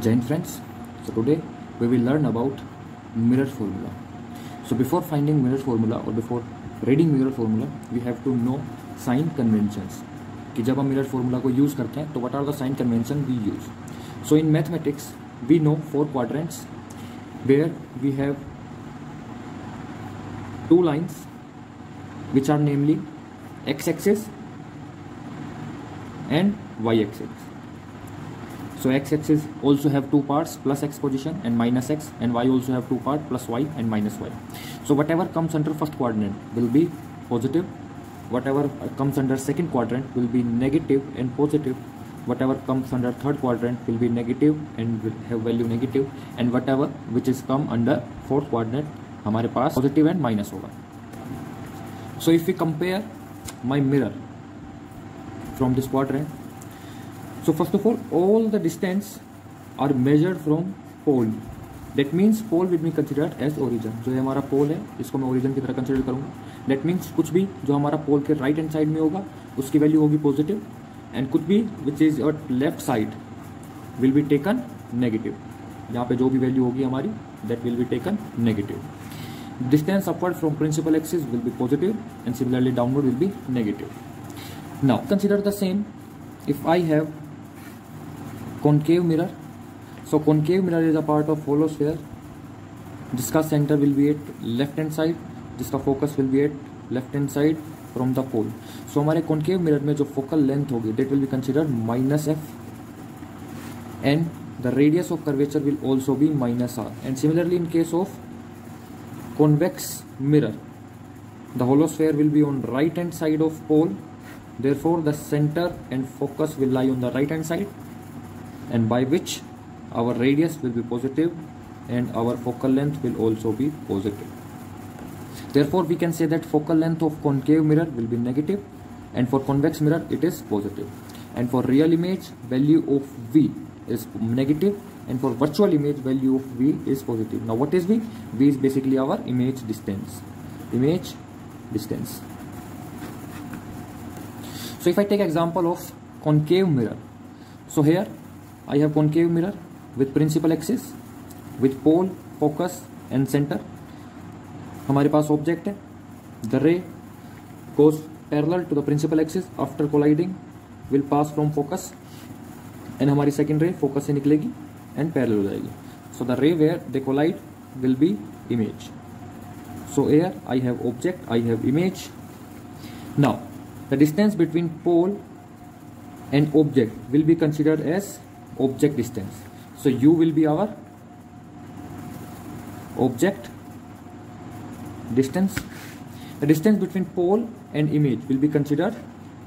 Jai Hind friends. So today we will learn about mirror formula. So before finding mirror formula or before reading mirror formula, we have to know sign conventions. कि जब हम mirror formula को use करते हैं तो what are the sign convention we use. So in mathematics we know 4 quadrants where we have 2 lines which are namely x-axis and y-axis. So x-axis also have 2 parts, plus x position and minus x, and y also have 2 parts, plus y and minus y. So whatever comes under first quadrant will be positive, whatever comes under second quadrant will be negative and positive, whatever comes under third quadrant will be negative and will have value negative, and whatever which is come under fourth quadrant हमारे पास positive and minus होगा. So if we compare my mirror from this quadrant, so first of all the distance are measured from pole. That means pole will be considered as origin. जो ये हमारा pole है इसको मैं origin की तरह consider करूँगा. That means कुछ भी जो हमारा pole के right hand side में होगा उसकी value होगी positive, and कुछ भी which is at left side will be taken negative. यहाँ पे जो भी value होगी हमारी that will be taken negative. Distance upward from principal axis will be positive and similarly downward will be negative. Now consider the same if I have concave mirror. So concave mirror is a part of hollow sphere जिसका center will be at left hand side, जिसका focus will be at left hand side from the pole. So हमारे concave mirror में जो focal length होगी that will be considered minus f, and the radius of curvature will also be minus r. And similarly in case of convex mirror, the hollow sphere will be on right hand side of pole, therefore the center and focus will lie on the right hand side, and by which our radius will be positive and our focal length will also be positive. Therefore we can say that focal length of concave mirror will be negative, and for convex mirror it is positive, and for real image value of V is negative, and for virtual image value of V is positive. Now what is V? V is basically our image distance. Image distance. So if I take example of concave mirror, so here I have concave mirror with principal axis, with pole, focus and center. हमारे पास object है. The ray goes parallel to the principal axis, after colliding will pass from focus, and हमारी second ray focus से निकलेगी and parallel हो जाएगी. So the ray where they collide will be image. So here I have object, I have image. Now the distance between pole and object will be considered as object distance. So U will be our object distance. The distance between pole and image will be considered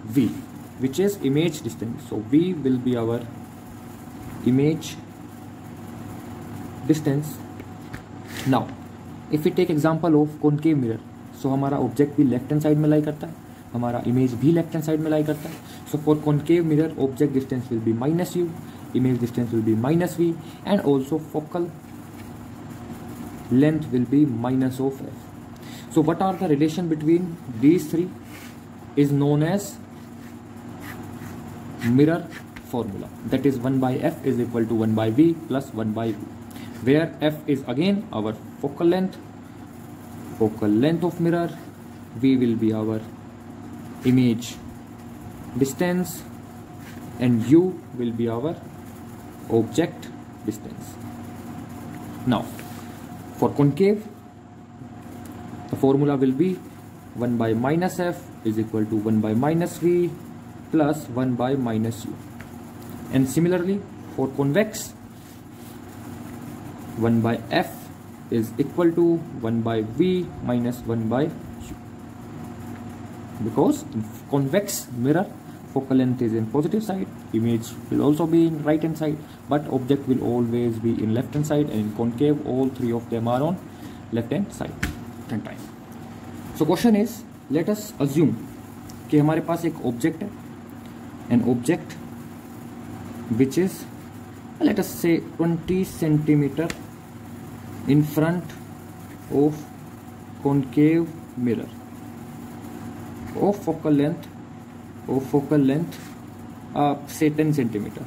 V, which is image distance. So V will be our image distance. Now if we take example of concave mirror, so हमारा object भी left hand side में lie करता है, हमारा image भी left hand side में lie करता है. So for concave mirror object distance will be minus U, image distance will be minus V, and also focal length will be minus of f. So what are the relation between these three is known as mirror formula. That is 1 by f is equal to 1 by v plus 1 by v, where f is again our focal length of mirror, v will be our image distance, and u will be our object distance. Now for concave the formula will be 1 by minus f is equal to 1 by minus v plus 1 by minus u, and similarly for convex 1 by f is equal to 1 by v minus 1 by u, because in convex mirror focal length is in positive side, image will also be in right hand side, but object will always be in left hand side, and in concave all three of them are on left hand side. So question is, let us assume कि हमारे पास एक object है, an object which is let us say 20 centimeter in front of concave mirror of focal length say 10 centimeter.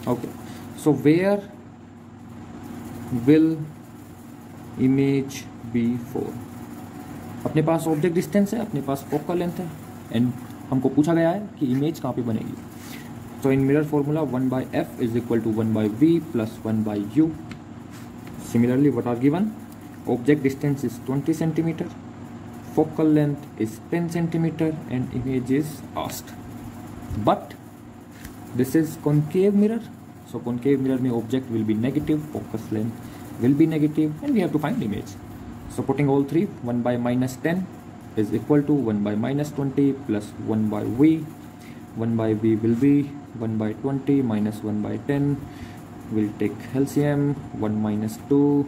Okay, so where will image be for? अपने पास object distance है, अपने पास focal length है, एंड हमको पूछा गया है कि इमेज कहाँ पे बनेगी. So in mirror formula 1/f is equal to 1/v plus 1/u. Similarly, what are given? Object distance is 20 centimeter, focal length is 10 centimeter, and image is asked. But this is concave mirror, so concave mirror में object will be negative, focus length will be negative, and we have to find image. So putting all three, 1/-10 is equal to 1/-20 plus 1/v. 1/v will be 1/20 minus 1/10. We'll take LCM. 1 minus 2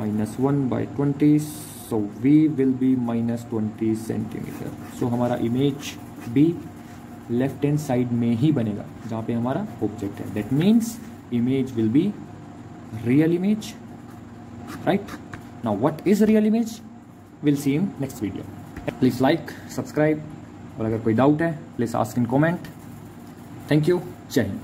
minus 1/20. So v will be minus 20 centimeter. So हमारा image भी left hand side में ही बनेगा जहाँ पे हमारा object है. That means image will be real image, right? Now what is real image? We'll see in next video. Please like, subscribe, और अगर कोई डाउट है please ask in comment. Thank you. जय हिंद.